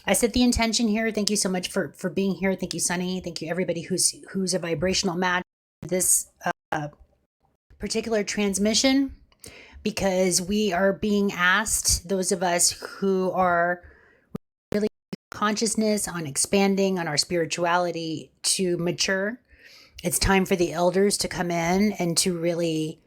I set the intention here. Thank you so much for being here. Thank you, Sunny. Thank you, everybody who's a vibrational match for this particular transmission, because we are being asked, those of us who are really consciousness on expanding on our spirituality, to mature. It's time for the elders to come in and to really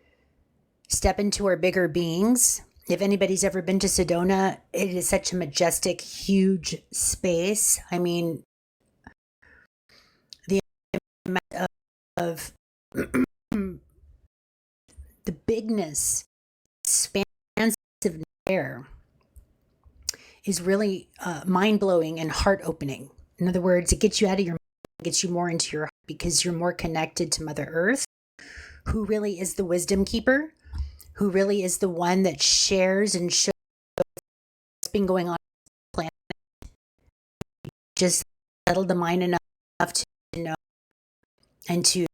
step into our bigger beings. If anybody's ever been to Sedona, it is such a majestic, huge space. I mean, the amount of the bigness, expansive air is really mind-blowing and heart-opening. In other words, it gets you out of your mind, gets you more into your heart, because you're more connected to Mother Earth, who really is the wisdom keeper, who really is the one that shares and shows what's been going on the planet. Just settle the mind enough to know and to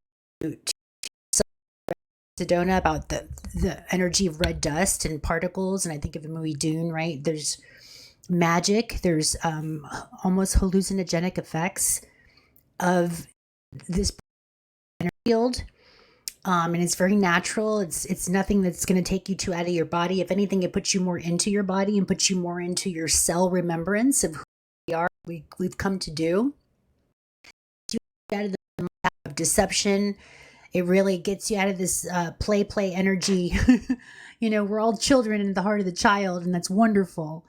Sedona about the energy of red dust and particles. And I think of the movie Dune, right? There's magic, there's almost hallucinogenic effects of this energy field. And it's very natural. It's nothing that's going to take you too out of your body. If anything, it puts you more into your body and puts you more into your cell remembrance of who we are, we've come to do. You out of the of deception. It really gets you out of this play energy. We're all children in the heart of the child, and that's wonderful.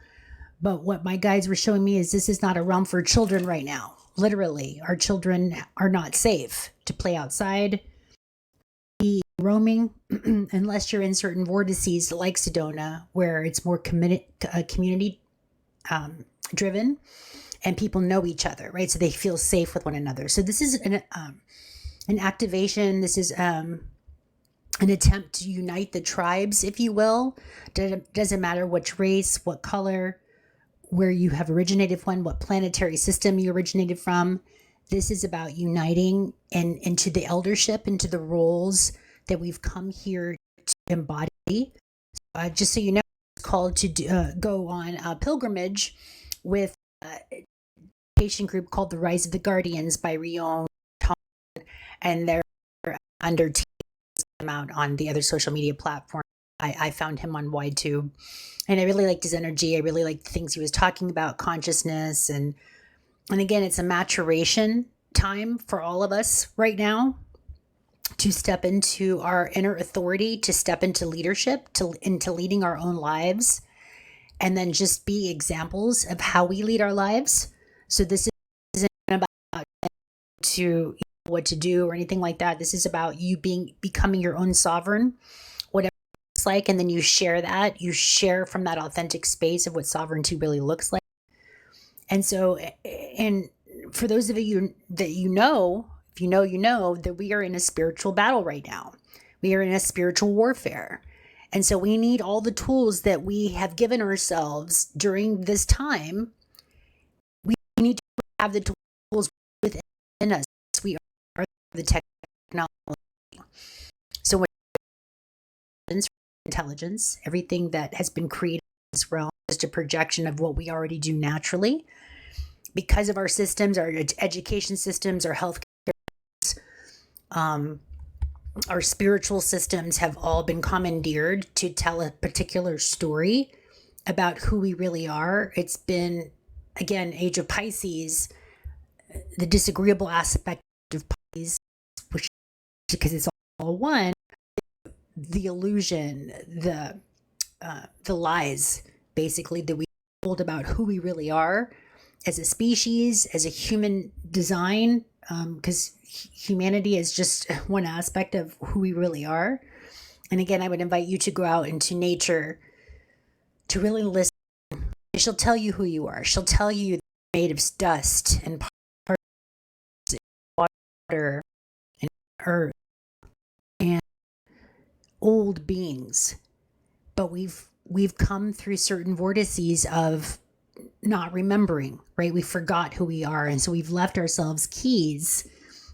But what my guides were showing me is this is not a realm for children right now. Literally, our children are not safe to play outside, be roaming, unless you're in certain vortices like Sedona, where it's more community driven, and people know each other, right? So they feel safe with one another. So this is an activation. This is an attempt to unite the tribes, if you will. Doesn't matter which race, what color, where you have originated from, what planetary system you originated from. This is about uniting and into the eldership, into the roles that we've come here to embody. Just so you know, it's called to go on a pilgrimage with a patient group called the Rise of the Guardians by Rion, and they're under him out on the other social media platform. I found him on YTube, and I really liked his energy. I really liked the things he was talking about, consciousness, and again, it's a maturation time for all of us right now to step into our inner authority, to step into leadership, into leading our own lives, and then just be examples of how we lead our lives. So this isn't about to what to do or anything like that. This is about you becoming your own sovereign, whatever it's like, and then you share from that authentic space of what sovereignty really looks like. And so, and for those of you that if you know that we are in a spiritual battle right now. We are in a spiritual warfare. And so we need all the tools that we have given ourselves during this time. We need to have the tools within us. We are the technology. So intelligence, everything that has been created in this realm is just a projection of what we already do naturally. Because of our systems, our education systems, our health, our spiritual systems have all been commandeered to tell a particular story about who we really are. It's been, again, age of Pisces, the disagreeable aspect of Pisces, which, because it's all one, the illusion, the lies, basically, that we told about who we really are as a species, as a human design, because humanity is just one aspect of who we really are. And again, I would invite you to go out into nature to really listen. She'll tell you who you are. She'll tell you you're made of dust and parts, water and earth and old beings. But we've come through certain vortices of not remembering, right? We forgot who we are. And so we've left ourselves keys,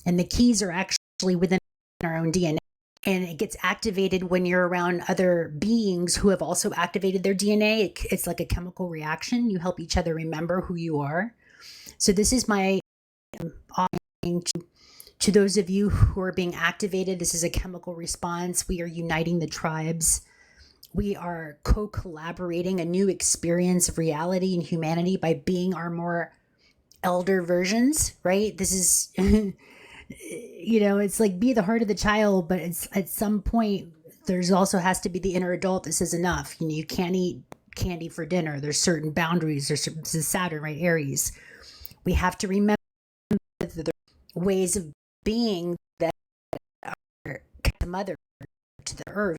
and the keys are actually within our own DNA. And it gets activated when you're around other beings who have also activated their DNA. It's like a chemical reaction. You help each other remember who you are. So this is my offering to those of you who are being activated. This is a chemical response. We are uniting the tribes. We are co-collaborating a new experience of reality and humanity by being our more elder versions, right? This is, it's like be the heart of the child, but it's at some point, there's also has to be the inner adult that says enough. You can't eat candy for dinner. There's certain boundaries. This is Saturn, right? Aries. We have to remember the ways of being that are the mother to the earth,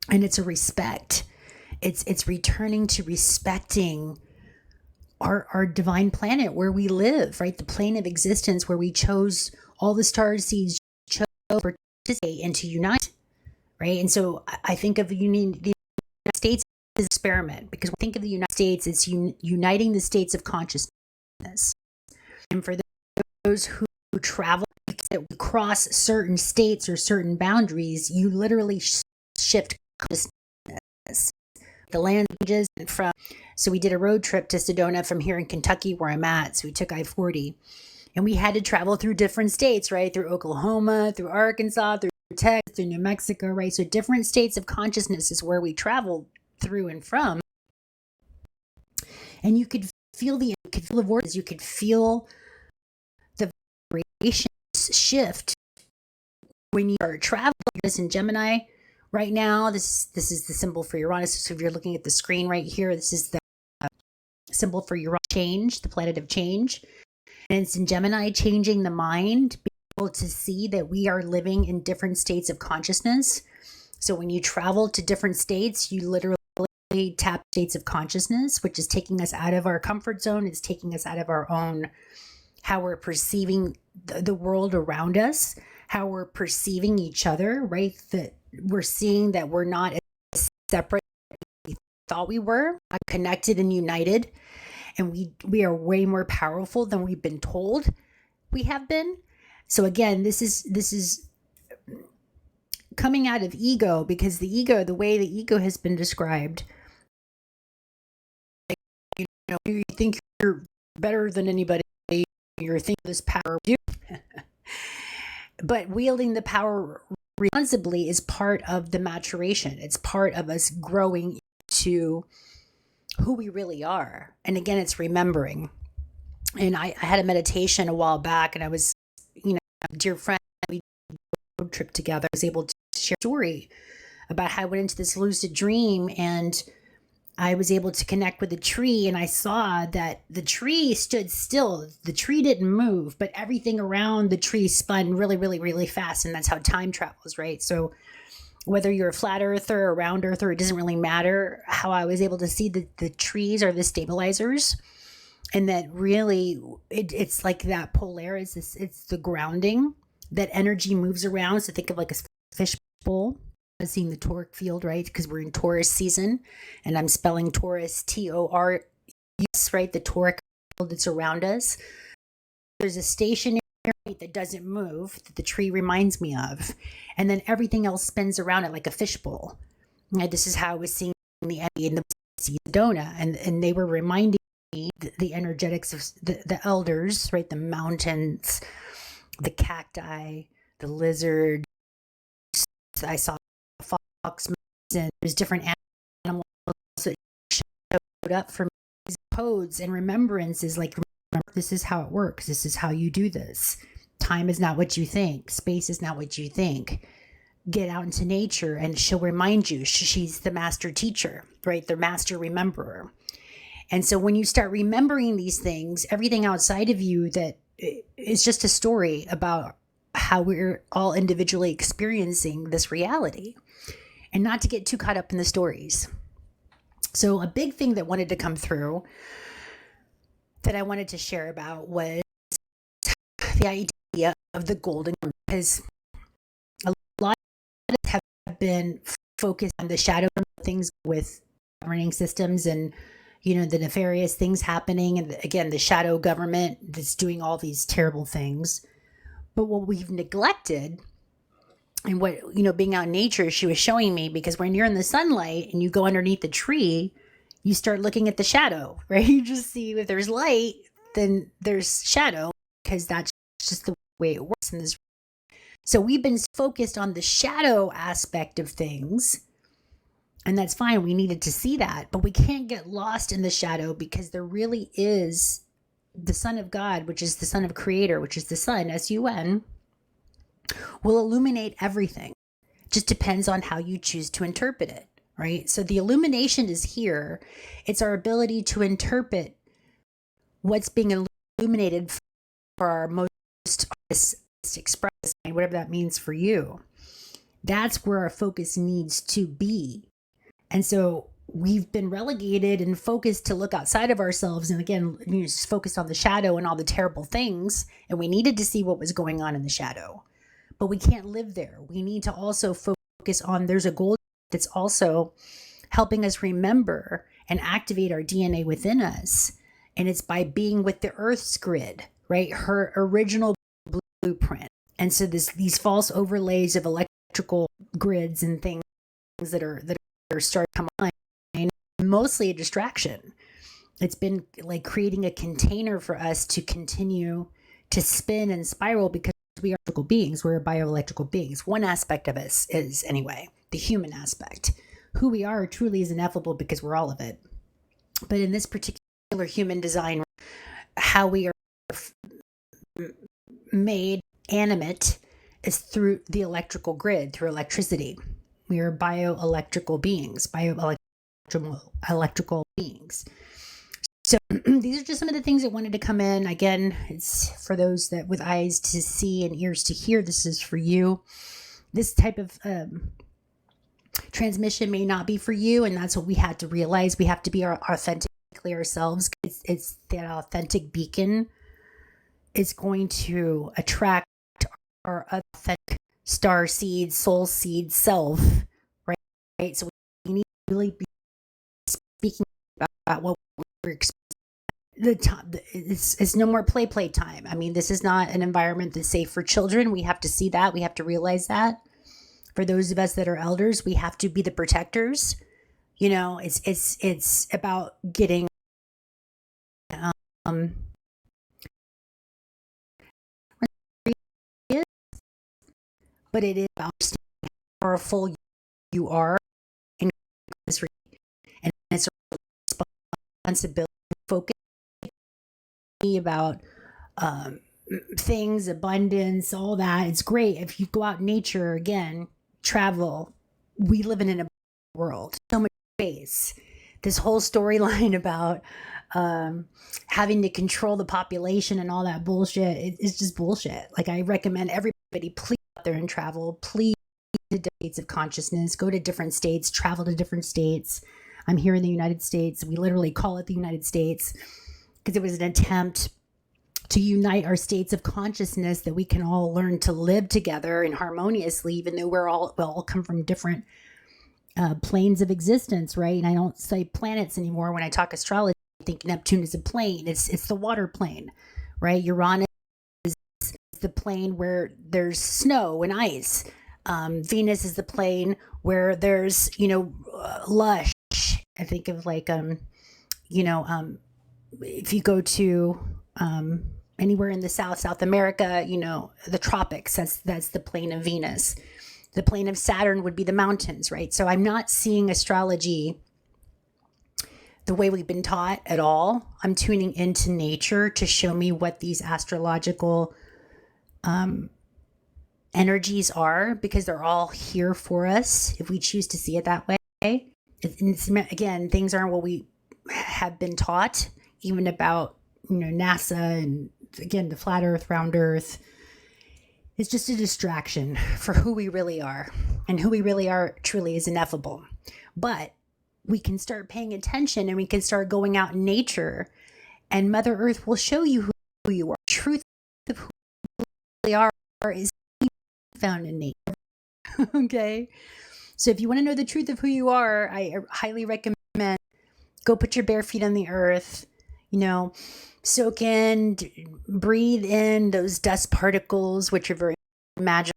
and it's a respect. It's returning to respecting our divine planet where we live, right? The plane of existence where we chose, all the star seeds chose to participate and to unite, right? And so I think of the United States as an experiment, because when I think of the United States, it's uniting the states of consciousness. And for those who travel, cross certain states or certain boundaries, you literally shift consciousness. The land changes from, so we did a road trip to Sedona from here in Kentucky where I'm at. So we took I-40 and we had to travel through different states, right? Through Oklahoma, through Arkansas, through Texas, through New Mexico, right? So different states of consciousness is where we travel through and from. And you could feel the vortex, you could feel the vibrations shift when you are traveling. This in Gemini right now, this is the symbol for Uranus. So if you're looking at the screen right here, this is the symbol for Uranus, change, the planet of change. And it's in Gemini, changing the mind, being able to see that we are living in different states of consciousness. So when you travel to different states, you literally tap states of consciousness, which is taking us out of our comfort zone. It's taking us out of our own, how we're perceiving the world around us, how we're perceiving each other, right? That we're seeing that we're not as separate as we thought we were, connected and united. And we are way more powerful than we've been told we have been. So again, this is coming out of ego, because the way the ego has been described, you think you're better than anybody, you're thinking this power, but wielding the power responsibly is part of the maturation. It's part of us growing to who we really are. And again, it's remembering. And I had a meditation a while back, and I was, a dear friend, we did a road trip together. I was able to share a story about how I went into this lucid dream, and I was able to connect with a tree, and I saw that the tree stood still. The tree didn't move, but everything around the tree spun really, really, really fast. And that's how time travels, right? So whether you're a flat earther or a round earther, it doesn't really matter. How I was able to see that the trees are the stabilizers, and that really it's like that Polaris, it's the grounding, that energy moves around. So think of like a fish bowl. Seeing the toric field, right? Because we're in Taurus season, and I'm spelling Taurus, Taurus, right? The toric field that's around us. There's a stationary that doesn't move that the tree reminds me of, and then everything else spins around it like a fishbowl. And this is how I was seeing the energy in the Sedona, and they were reminding me the energetics of the elders, right? The mountains, the cacti, the lizard. I saw fox, and there's different animals that showed up for me. Codes and remembrance is like, remember, this is how it works. This is how you do this. Time is not what you think. Space is not what you think. Get out into nature and she'll remind you. She's the master teacher, right? The master rememberer. And so when you start remembering these things, everything outside of you that is just a story about how we're all individually experiencing this reality, and not to get too caught up in the stories. So a big thing that wanted to come through that I wanted to share about was the idea of the golden, because a lot of us have been focused on the shadow things with governing systems and, the nefarious things happening. And again, the shadow government that's doing all these terrible things. But what we've neglected And what, being out in nature, she was showing me, because when you're in the sunlight and you go underneath the tree, you start looking at the shadow, right? You just see if there's light, then there's shadow, because that's just the way it works in this. So we've been focused on the shadow aspect of things, and that's fine. We needed to see that, but we can't get lost in the shadow, because there really is the Son of God, which is the Son of Creator, which is the Sun, S-U-N, will illuminate everything. It just depends on how you choose to interpret it, right? So the illumination is here. It's our ability to interpret what's being illuminated for our most express, whatever that means for you. That's where our focus needs to be. And so we've been relegated and focused to look outside of ourselves. And again, just focused on the shadow and all the terrible things. And we needed to see what was going on in the shadow. But we can't live there. We need to also focus on, there's a goal that's also helping us remember and activate our DNA within us. And it's by being with the Earth's grid, right? Her original blueprint. And so these false overlays of electrical grids and things that are starting to come online, mostly a distraction. It's been like creating a container for us to continue to spin and spiral, because we are electrical beings. We're bioelectrical beings. One aspect of us is, anyway, the human aspect. Who we are truly is ineffable, because we're all of it. But in this particular human design, how we are made animate is through the electrical grid, through electricity. We are bioelectrical beings, electrical beings. So these are just some of the things that wanted to come in. Again, it's for those that with eyes to see and ears to hear. This is for you. This type of transmission may not be for you, and that's what we had to realize. We have to be authentically ourselves. It's that authentic beacon is going to attract our authentic star seed, soul seed self, right? So we need to really be speaking about what we're experiencing. It's no more play time. I mean, this is not an environment that's safe for children. We have to see that. We have to realize that. For those of us that are elders, we have to be the protectors. It's about getting but it is about understanding how powerful you are, and it's a responsibility, focus about things, abundance, all that. It's great if you go out in nature, again, travel. We live in a world, so much space. This whole storyline about having to control the population and all that bullshit, it's just bullshit. Like, I recommend everybody, please out there and travel. Please, to states of consciousness, go to different states, travel to different states. I'm here in the United States. We literally call it the United States because it was an attempt to unite our states of consciousness, that we can all learn to live together and harmoniously, even though we all come from different planes of existence, right? And I don't say planets anymore. When I talk astrology, I think Neptune is a plane. It's the water plane, right? Uranus is the plane where there's snow and ice. Venus is the plane where there's, lush. I think of like, if you go to anywhere in the South America, the tropics, that's the plane of Venus. The plane of Saturn would be the mountains, right? So I'm not seeing astrology the way we've been taught at all. I'm tuning into nature to show me what these astrological energies are, because they're all here for us if we choose to see it that way. Again, things aren't what we have been taught, even about NASA and, again, the flat earth, round earth. It's just a distraction for who we really are, and who we really are truly is ineffable. But we can start paying attention, and we can start going out in nature, and Mother Earth will show you who you are. Truth of who you really are is found in nature. Okay, so if you want to know the truth of who you are, I highly recommend go put your bare feet on the earth. Soak in, breathe in those dust particles, which are very magical.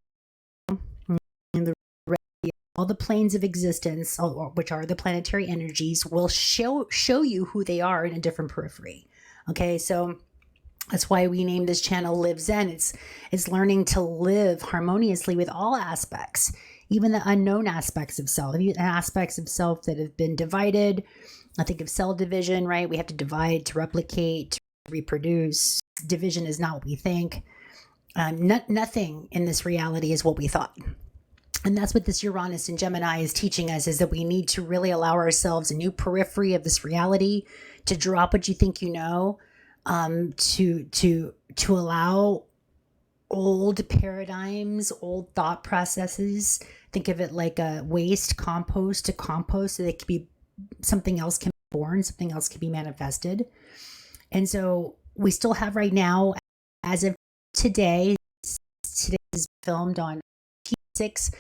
all the planes of existence, which are the planetary energies, will show you who they are in a different periphery. Okay, so that's why we named this channel Live Zen. It's learning to live harmoniously with all aspects, even the unknown aspects of self, aspects of self that have been divided. I think of cell division, right? We have to divide to replicate, to reproduce. Division is not what we think. Nothing in this reality is what we thought. And that's what this Uranus and Gemini is teaching us, is that we need to really allow ourselves a new periphery of this reality, to drop what you think you know, to allow old paradigms, old thought processes. Think of it like a waste compost to compost, so that it could be something else can be born, something else can be manifested. And so we still have right now, as of today is filmed on T6.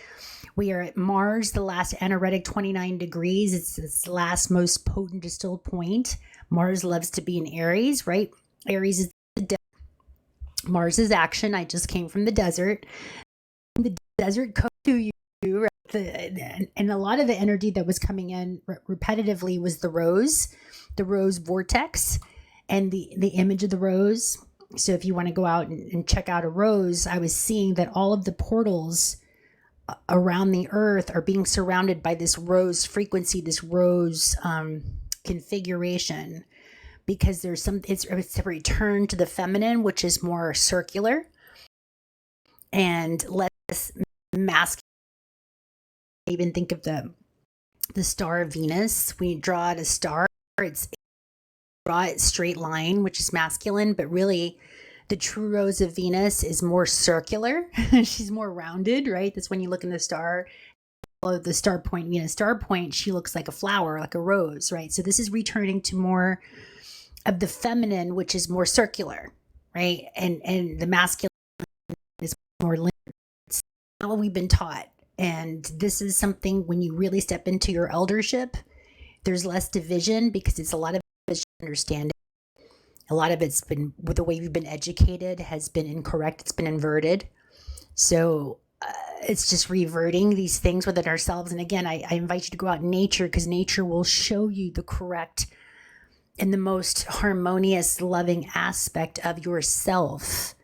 We are at Mars, the last anaretic 29 degrees. It's its last most potent distilled point. Mars loves to be in Aries, right? Aries is the desert. Mars is action. I just came from the desert. The desert comes to you, right? And a lot of the energy that was coming in repetitively was the rose vortex, and the image of the rose. So if you want to go out and check out a rose, I was seeing that all of the portals around the earth are being surrounded by this rose frequency, this rose configuration, because there's it's a return to the feminine, which is more circular and less masculine. Even think of the star of Venus. We draw at a star, it's draw it straight line, which is masculine, but really the true rose of Venus is more circular. She's more rounded, right? That's when you look in the star, the star point, star point, she looks like a flower, like a rose, right? So this is returning to more of the feminine, which is more circular, right? And the masculine is more linear. It's not what we've been taught. And this is something, when you really step into your eldership, there's less division, because it's a lot of understanding. A lot of it's been, with the way we've been educated, has been incorrect. It's been inverted. So it's just reverting these things within ourselves. And again, I invite you to go out in nature, because nature will show you the correct and the most harmonious, loving aspect of yourself.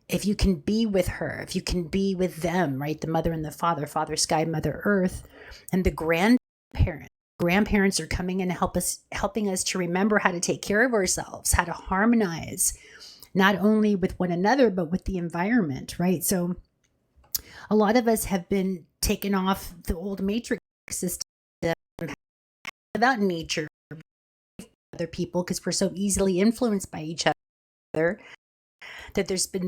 If you can be with her, if you can be with them, right? The mother and the father, father sky, mother earth, and the grandparents. Grandparents are coming in and helping us to remember how to take care of ourselves, how to harmonize, not only with one another, but with the environment, right? So a lot of us have been taken off the old matrix system about nature, other people, because we're so easily influenced by each other, that there's been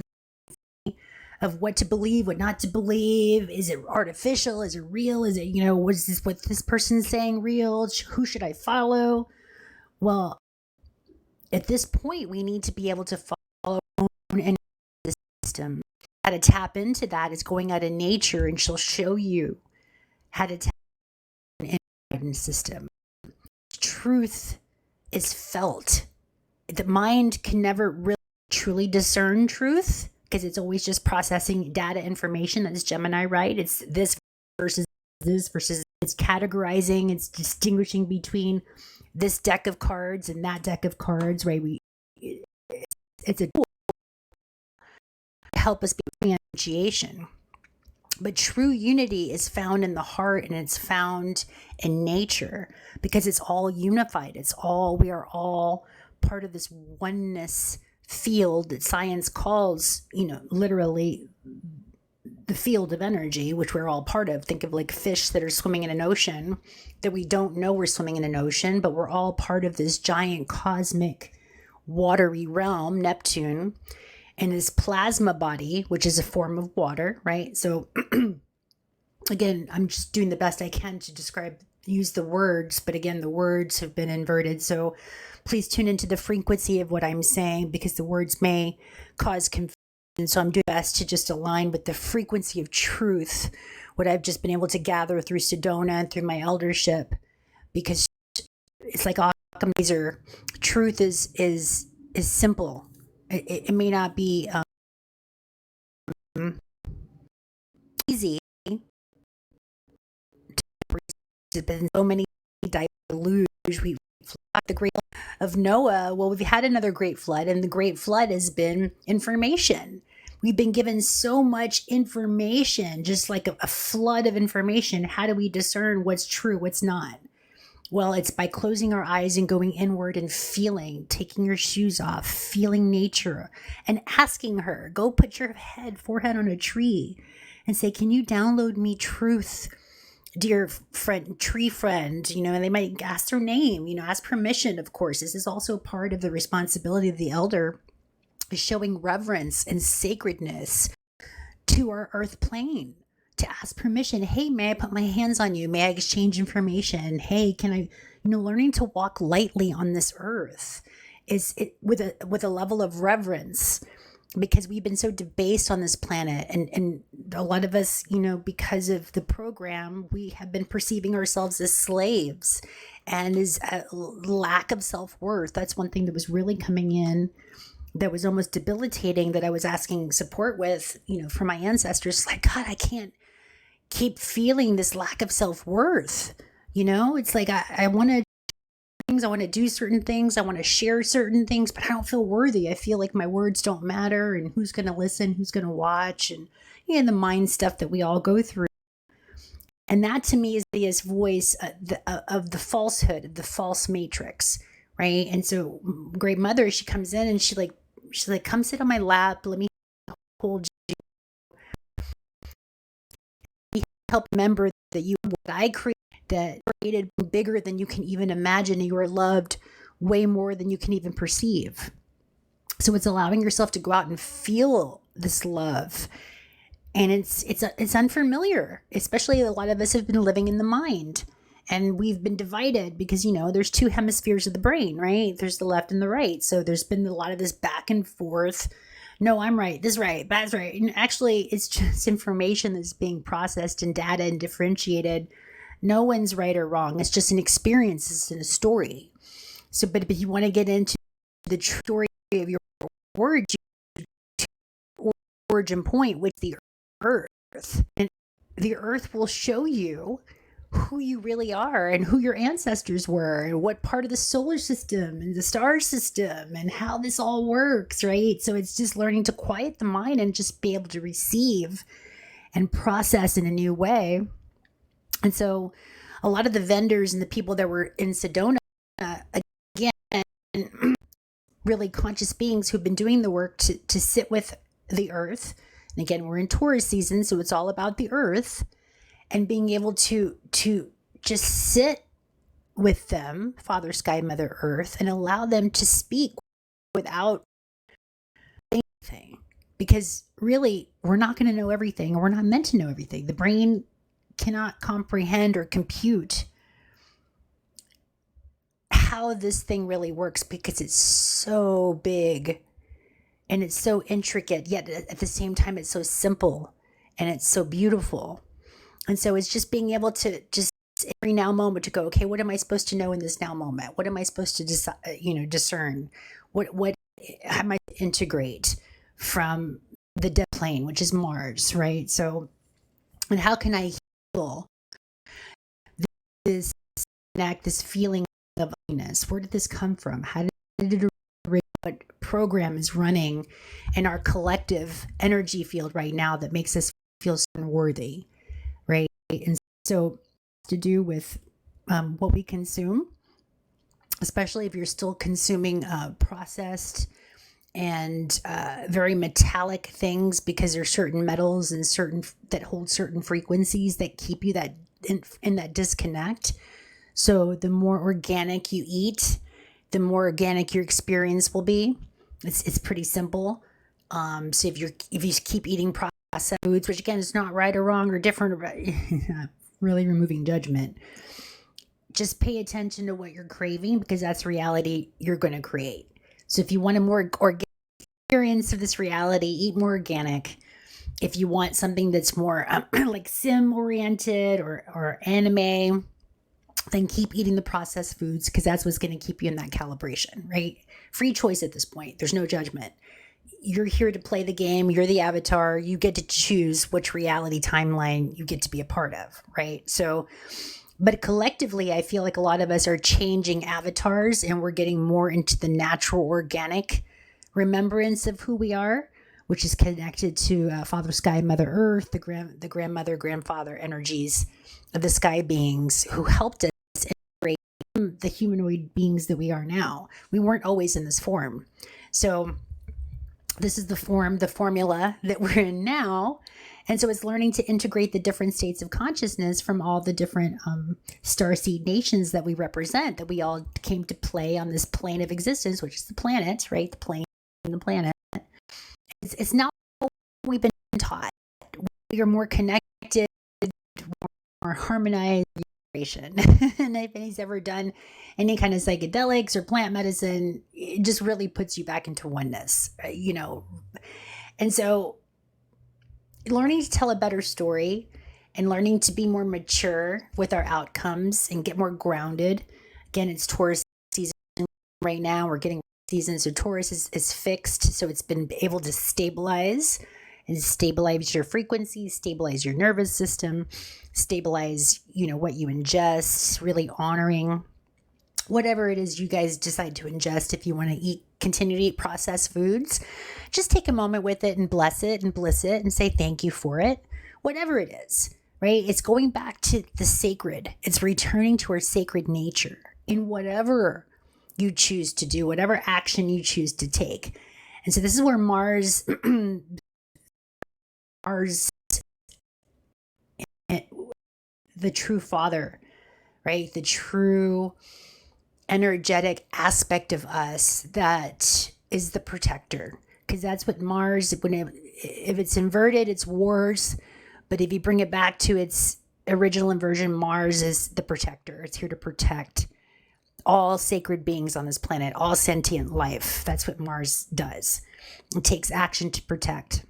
of what to believe, what not to believe. Is it artificial? Is it real? Is it, what this person's saying real? Who should I follow? Well, at this point, we need to be able to follow our own energy system. How to tap into that is going out in nature, and she'll show you how to tap into an system. Truth is felt. The mind can never really truly discern truth, because it's always just processing data information. That's Gemini, right? It's this versus it's categorizing, it's distinguishing between this deck of cards and that deck of cards, right? It's a tool to help us be differentiation. But true unity is found in the heart, and it's found in nature, because it's all unified. We are all part of this oneness field that science calls, literally the field of energy, which we're all part of. Think of like fish that are swimming in an ocean, that we don't know we're swimming in an ocean, but we're all part of this giant cosmic watery realm, Neptune, and this plasma body, which is a form of water, right? So again, I'm just doing the best I can to use the words, but again, the words have been inverted. So please tune into the frequency of what I'm saying, because the words may cause confusion. So I'm doing my best to just align with the frequency of truth, what I've just been able to gather through Sedona and through my eldership, because it's like harmonizer. Truth is simple. It may not be easy been so many deluge. We flood the great of Noah. Well, we've had another great flood, and the great flood has been information. We've been given so much information, just like a flood of information. How do we discern what's true, what's not? Well, it's by closing our eyes and going inward and feeling, taking your shoes off, feeling nature, and asking her, go put your forehead on a tree and say, can you download me truth, dear friend, tree friend? And they might ask their name, ask permission, of course. This is also part of the responsibility of the elder, is showing reverence and sacredness to our earth plane, to ask permission. Hey, may I put my hands on you? May I exchange information? Hey, can I, learning to walk lightly on this earth is it with a level of reverence, because we've been so debased on this planet. And a lot of us, because of the program, we have been perceiving ourselves as slaves, and is a lack of self-worth. That's one thing that was really coming in, that was almost debilitating, that I was asking support with, from my ancestors. Like, God, I can't keep feeling this lack of self-worth. It's like, I want to things, I want to do certain things, I want to share certain things, but I don't feel worthy. I feel like my words don't matter, and who's going to listen, who's going to watch, and the mind stuff that we all go through. And that to me is the voice of the falsehood, of the false matrix, right? And so Great Mother, she comes in and she's like, come sit on my lap, let me hold you, help remember that you are what I created bigger than you can even imagine, and you are loved way more than you can even perceive. So it's allowing yourself to go out and feel this love. And it's unfamiliar, especially a lot of us have been living in the mind, and we've been divided because, there's two hemispheres of the brain, right? There's the left and the right. So there's been a lot of this back and forth. No, I'm right. This is right. That's right. And actually, it's just information that's being processed and data and differentiated. No one's right or wrong. It's just an experience. It's a story. So, but you want to get into the story of your origin point, which the earth. And the earth will show you who you really are and who your ancestors were and what part of the solar system and the star system and how this all works, right? So it's just learning to quiet the mind and just be able to receive and process in a new way. And so a lot of the vendors and the people that were in Sedona, again, really conscious beings who've been doing the work to sit with the earth. And again, we're in Taurus season, so it's all about the earth, and being able to just sit with them, Father Sky, Mother Earth, and allow them to speak without anything. Because really, we're not going to know everything, or we're not meant to know everything. The brain cannot comprehend or compute how this thing really works, because it's so big and it's so intricate, yet at the same time it's so simple and it's so beautiful. And so it's just being able to just every now moment to go, okay, what am I supposed to know in this now moment? What am I supposed to discern? What am I to integrate from the dead plane, which is Mars, right? So, and how can I heal this feeling of unworthiness? Where did this come from? How did it originate? What program is running in our collective energy field right now that makes us feel so unworthy, right? And so to do with what we consume, especially if you're still consuming processed and very metallic things, because there's certain metals and certain that hold certain frequencies that keep you that in that disconnect. So the more organic you eat, the more organic your experience will be. It's pretty simple. So if you keep eating processed foods, which again is not right or wrong or different, not really removing judgment, just pay attention to what you're craving, because that's reality you're going to create. So if you want a more organic experience of this reality, eat more organic. If you want something that's more like sim oriented or anime, then keep eating the processed foods, because that's what's going to keep you in that calibration, right? Free choice at this point. There's no judgment. You're here to play the game. You're the avatar. You get to choose which reality timeline you get to be a part of, right? So But collectively, I feel like a lot of us are changing avatars and we're getting more into the natural, organic remembrance of who we are, which is connected to Father Sky, Mother Earth, the grandmother, grandfather energies of the sky beings who helped us integrate the humanoid beings that we are now. We weren't always in this form. So this is the formula that we're in now. And so it's learning to integrate the different states of consciousness from all the different starseed nations that we represent, that we all came to play on this plane of existence, which is the planet, right? The plane and the planet. It's not what we've been taught. We are more connected, more harmonized. And if anybody's ever done any kind of psychedelics or plant medicine, it just really puts you back into oneness, you know. And so learning to tell a better story and learning to be more mature with our outcomes and get more grounded. Again, it's Taurus season right now. We're getting season. So Taurus is fixed. So it's been able to stabilize your frequency, stabilize your nervous system, stabilize, you know, what you ingest, really honoring whatever it is you guys decide to ingest. If you want to continue to eat processed foods, just take a moment with it and bless it and bliss it and say thank you for it, whatever it is, right? It's going back to the sacred. It's returning to our sacred nature in whatever you choose to do, whatever action you choose to take. And so this is where Mars, the true father, right? The true energetic aspect of us that is the protector. Because that's what Mars, if it's inverted, it's wars. But if you bring it back to its original inversion, Mars is the protector. It's here to protect all sacred beings on this planet, all sentient life. That's what Mars does. It takes action to protect.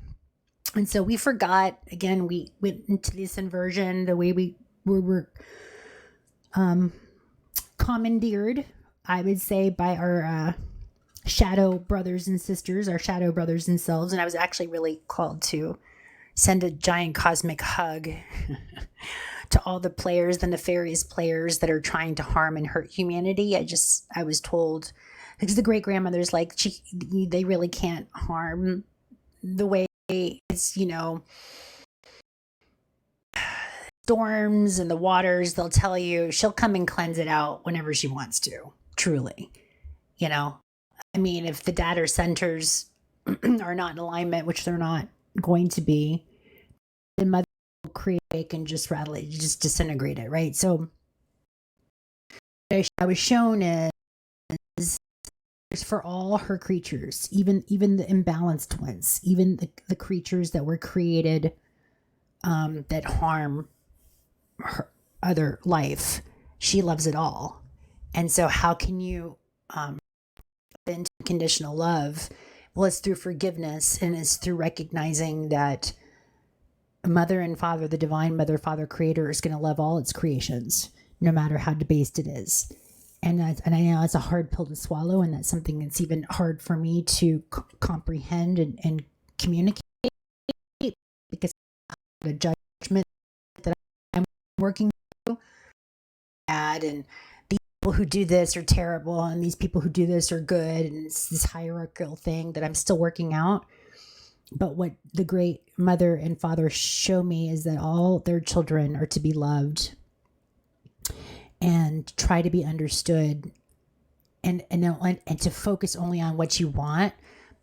And so we forgot, again, we went into this inversion the way we were commandeered, I would say, by our shadow brothers and sisters, our shadow brothers and selves. And I was actually really called to send a giant cosmic hug to all the players, the nefarious players that are trying to harm and hurt humanity. I was told, because the great grandmother's like, they really can't harm the way it's, you know, storms and the waters. They'll tell you she'll come and cleanse it out whenever she wants to, truly. You know, I mean, if the data centers are not in alignment, which they're not going to be, then Mother will create and just rattle it, just disintegrate it, right? So what I was shown is for all her creatures, even the imbalanced ones, even the creatures that were created that harm her other life, she loves it all. And so how can you into conditional love? Well, it's through forgiveness, and it's through recognizing that Mother and Father, the divine Mother, Father, Creator, is going to love all its creations, no matter how debased it is. And I know it's a hard pill to swallow, and that's something that's even hard for me to comprehend and communicate, because the judgment that I'm working through, bad, and these people who do this are terrible, and these people who do this are good, and it's this hierarchical thing that I'm still working out. But what the great Mother and Father show me is that all their children are to be loved and try to be understood, and to focus only on what you want,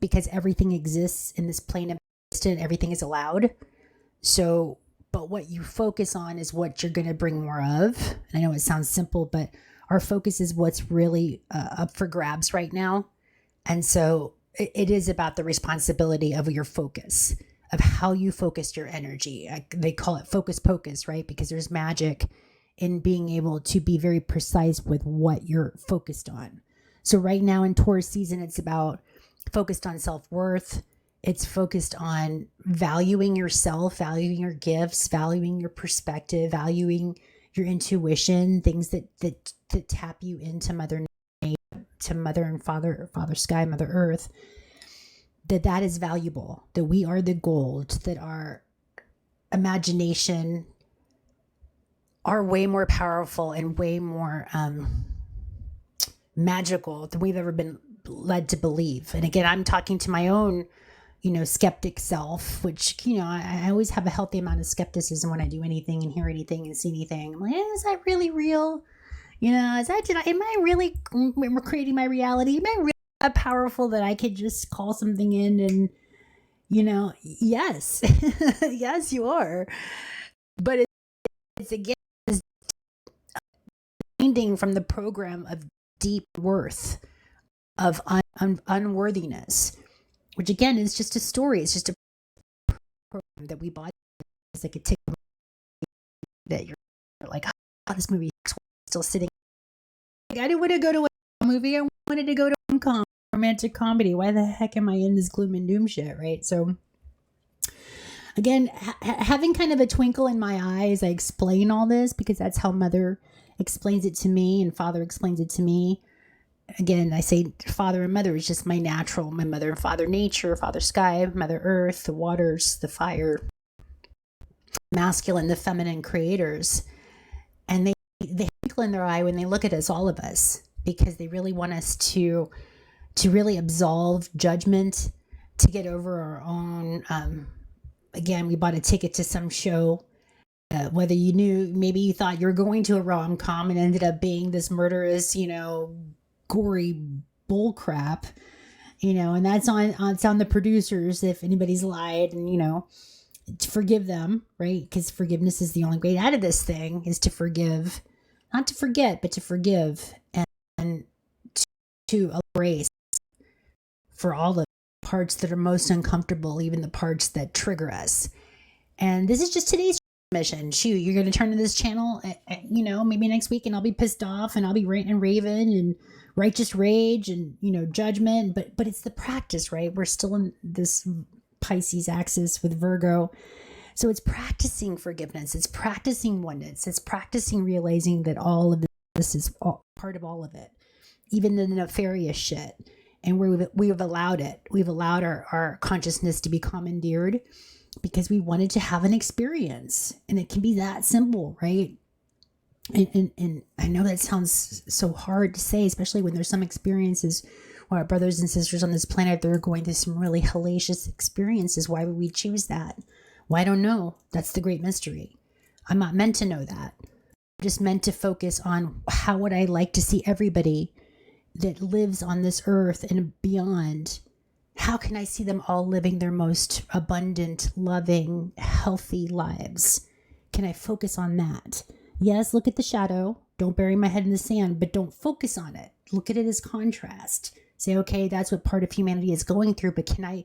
because everything exists in this plane of existence. Everything is allowed. So, but what you focus on is what you're going to bring more of. And I know it sounds simple, but our focus is what's really up for grabs right now. And so it is about the responsibility of your focus, of how you focus your energy. They call it focus pocus, right? Because there's magic in being able to be very precise with what you're focused on. So right now in Taurus season, it's about focused on self-worth. It's focused on valuing yourself, valuing your gifts, valuing your perspective, valuing your intuition, things that tap you into Mother Nature, to Mother and Father Sky, Mother Earth, that is valuable, that we are the gold, that our imagination, are way more powerful and way more magical than we've ever been led to believe. And again, I'm talking to my own, skeptic self, which, I always have a healthy amount of skepticism when I do anything and hear anything and see anything. I'm like, is that really real? Am I really creating my reality? Am I really that powerful that I could just call something in and, yes, yes, you are. But it's again, finding from the program of deep worth, of unworthiness, which again is just a story. It's just a program that we bought. It's like a tick that you're like, oh, this movie is still sitting. Like, I didn't want to go to a movie. I wanted to go to a romantic comedy. Why the heck am I in this gloom and doom shit, right? So again, having kind of a twinkle in my eye as I explain all this, because that's how Mother explains it to me and Father explains it to me. Again, I say Father and Mother is just my Mother and Father Nature, Father Sky, Mother Earth, the waters, the fire, masculine, the feminine creators. And they twinkle in their eye when they look at us, all of us, because they really want us to really absolve judgment, to get over our own. Again, we bought a ticket to some show. Whether you knew, maybe you thought you were going to a rom-com and ended up being this murderous, gory bull crap, and that's on the producers if anybody's lied, and to forgive them, right? Because forgiveness is the only way out of this thing, is to forgive, not to forget, but to forgive, and to embrace for all the parts that are most uncomfortable, even the parts that trigger us. And this is just today's mission. Shoot, you're going to turn to this channel, maybe next week, and I'll be pissed off, and I'll be ranting and raving and righteous rage and judgment. But it's the practice, right? We're still in this Pisces axis with Virgo, so it's practicing forgiveness. It's practicing oneness. It's practicing realizing that all of this is part of all of it, even the nefarious shit. And we've allowed it. We've allowed our consciousness to be commandeered because we wanted to have an experience. And it can be that simple, right? And I know that sounds so hard to say, especially when there's some experiences where our brothers and sisters on this planet, they're going through some really hellacious experiences. Why would we choose that? Well, I don't know. That's the great mystery. I'm not meant to know that. I'm just meant to focus on how would I like to see everybody that lives on this earth and beyond. How can I see them all living their most abundant, loving, healthy lives? Can I focus on that? Yes, look at the shadow. Don't bury my head in the sand, but don't focus on it. Look at it as contrast. Say, okay, that's what part of humanity is going through, but can I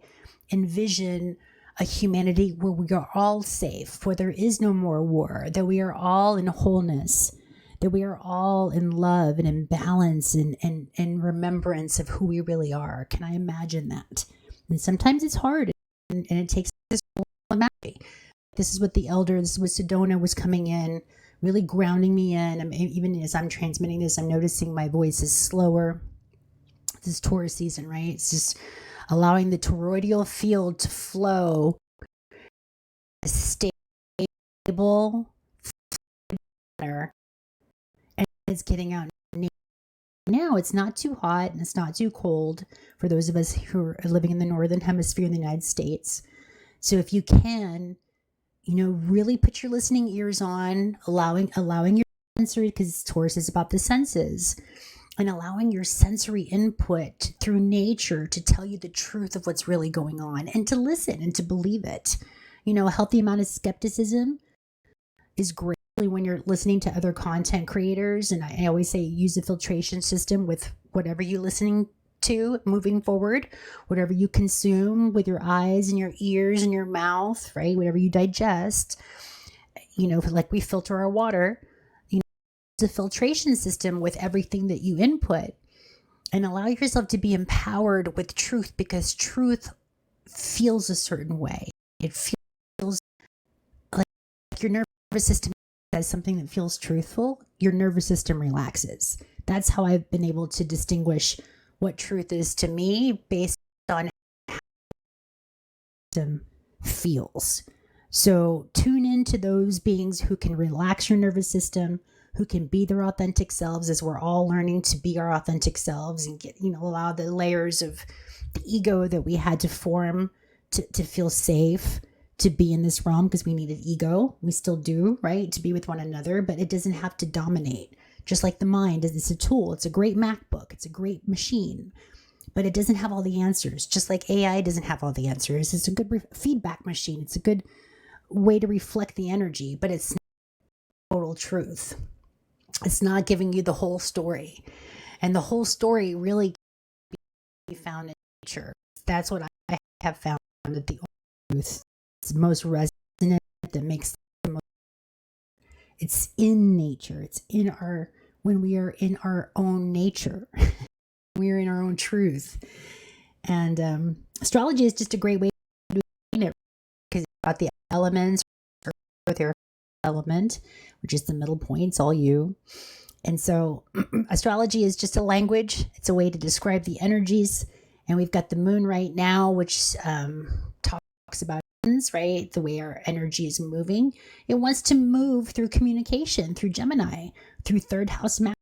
envision a humanity where we are all safe, where there is no more war, that we are all in wholeness, that we are all in love and in balance and remembrance of who we really are? Can I imagine that? And sometimes it's hard, and it takes this whole magic. This is what this is what Sedona was coming in, really grounding me in. Even as I'm transmitting this, I'm noticing my voice is slower. This is Taurus season, right? It's just allowing the toroidal field to flow, stable, and it's getting out now. It's not too hot and it's not too cold for those of us who are living in the northern hemisphere in the United States. So if you can, really put your listening ears on, allowing your sensory, because Taurus is about the senses, and allowing your sensory input through nature to tell you the truth of what's really going on, and to listen and to believe it. A healthy amount of skepticism is great when you're listening to other content creators. And I always say use a filtration system with whatever you're listening to moving forward, whatever you consume with your eyes and your ears and your mouth, right? Whatever you digest, like we filter our water, the filtration system with everything that you input, and allow yourself to be empowered with truth, because truth feels a certain way. It feels like your nervous system says something that feels truthful, your nervous system relaxes. That's how I've been able to distinguish what truth is to me based on how it feels. So tune in connection to those beings who can relax your nervous system, who can be their authentic selves, as we're all learning to be our authentic selves and get, allow the layers of the ego that we had to form to feel safe to be in this realm, because we needed ego. We still do, right? To be with one another, but it doesn't have to dominate. Just like the mind is a tool. It's a great MacBook. It's a great machine, but it doesn't have all the answers. Just like AI doesn't have all the answers. It's a good feedback machine. It's a good way to reflect the energy, but it's not total truth. It's not giving you the whole story. And the whole story really can be found in nature. That's what I have found, that the truth is most resonant, that makes the most. It's in nature. It's in when we are in our own nature. We are in our own truth. And astrology is just a great way to do it, because it's about the elements, or their element, which is the middle point. It's all you. And so astrology is just a language. It's a way to describe the energies. And we've got the moon right now, which talks about, right, the way our energy is moving. It wants to move through communication, through Gemini, through third house matters,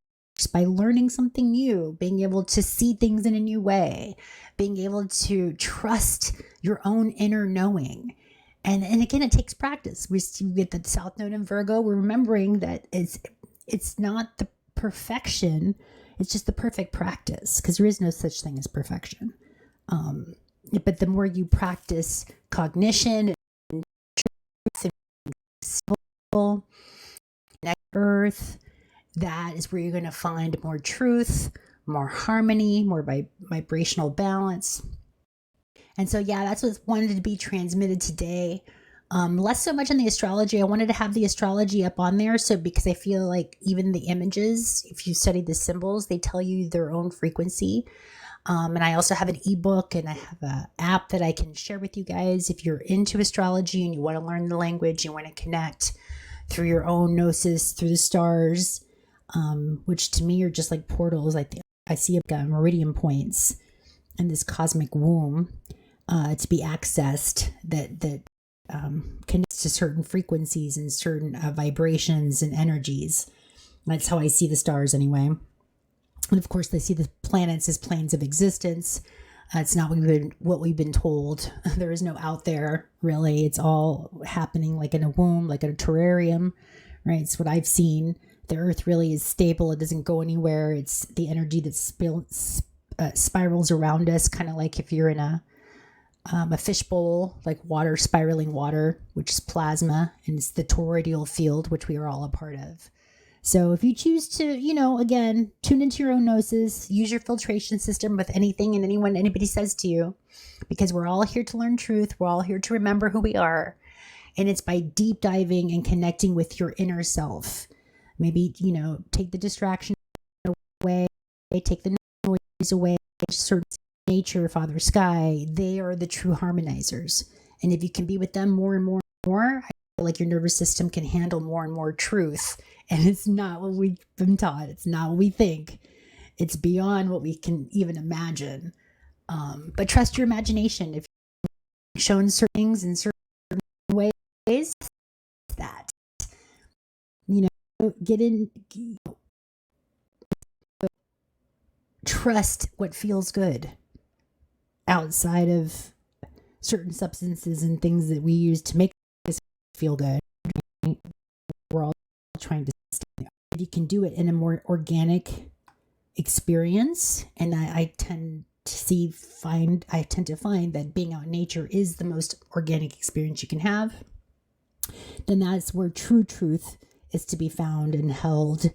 by learning something new, being able to see things in a new way, being able to trust your own inner knowing. And again, it takes practice. We get the South Node in Virgo. We're remembering that it's not the perfection. It's just the perfect practice, because there is no such thing as perfection. But the more you practice cognition and truth and earth, that is where you're going to find more truth, more harmony, more vibrational balance. And so, yeah, that's what wanted to be transmitted today. Less so much on the astrology. I wanted to have the astrology up on there. So, because I feel like even the images, if you study the symbols, they tell you their own frequency. And I also have an ebook, and I have an app that I can share with you guys. If you're into astrology and you want to learn the language, you want to connect through your own gnosis, through the stars, which to me are just like portals. I see meridian points in this cosmic womb to be accessed that connects to certain frequencies and certain vibrations and energies. That's how I see the stars anyway. And of course, they see the planets as planes of existence. It's not what we've been told. There is no out there, really. It's all happening like in a womb, like in a terrarium, right? It's what I've seen. The earth really is stable. It doesn't go anywhere. It's the energy that spirals around us, kind of like if you're in a fishbowl, like water, spiraling water, which is plasma, and it's the toroidal field, which we are all a part of. So if you choose to, again, tune into your own gnosis, use your filtration system with anything and anybody says to you, because we're all here to learn truth. We're all here to remember who we are. And it's by deep diving and connecting with your inner self. Maybe, take the distraction away, take the noise away, sort of nature, Father Sky. They are the true harmonizers. And if you can be with them more and more and more, I feel like your nervous system can handle more and more truth. And it's not what we've been taught. It's not what we think. It's beyond what we can even imagine. But trust your imagination. If you're shown certain things in certain ways, that, get in, trust what feels good outside of certain substances and things that we use to make us feel good. We're all trying to stay. If you can do it in a more organic experience, and I tend to find that being out in nature is the most organic experience you can have, then that's where true truth is to be found and held.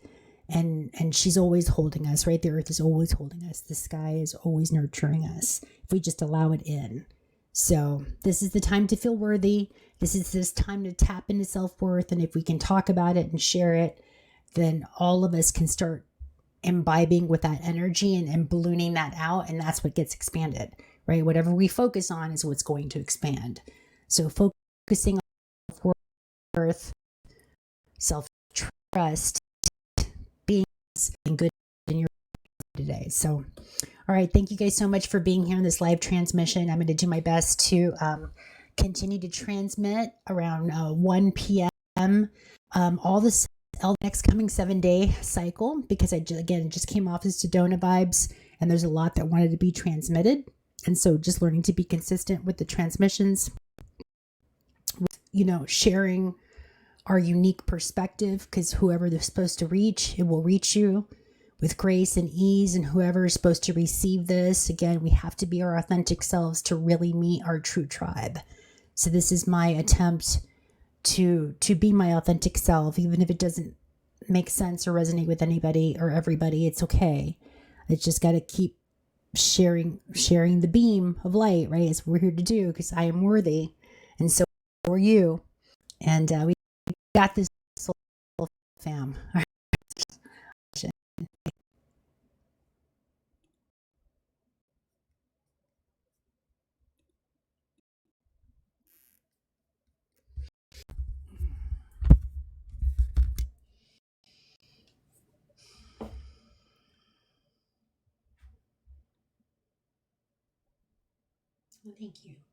And she's always holding us, right? The earth is always holding us. The sky is always nurturing us if we just allow it in. So this is the time to feel worthy. This is this time to tap into self-worth. And if we can talk about it and share it, then all of us can start imbibing with that energy and ballooning that out. And that's what gets expanded, right? Whatever we focus on is what's going to expand. So focusing on self-worth, self-trust, being good in your today. So, all right. Thank you guys so much for being here in this live transmission. I'm going to do my best to continue to transmit around 1 p.m. all this next coming 7-day cycle, because again just came off as Sedona vibes, and there's a lot that wanted to be transmitted, and so just learning to be consistent with the transmissions, sharing our unique perspective, because whoever they're supposed to reach, it will reach you with grace and ease, and whoever is supposed to receive this, again, we have to be our authentic selves to really meet our true tribe. So this is my attempt to be my authentic self, even if it doesn't make sense or resonate with anybody or everybody. It's okay. It's just got to keep sharing the beam of light, right? It's what we're here to do, because I am worthy, and so are you. And we got this, soul fam. Well, thank you.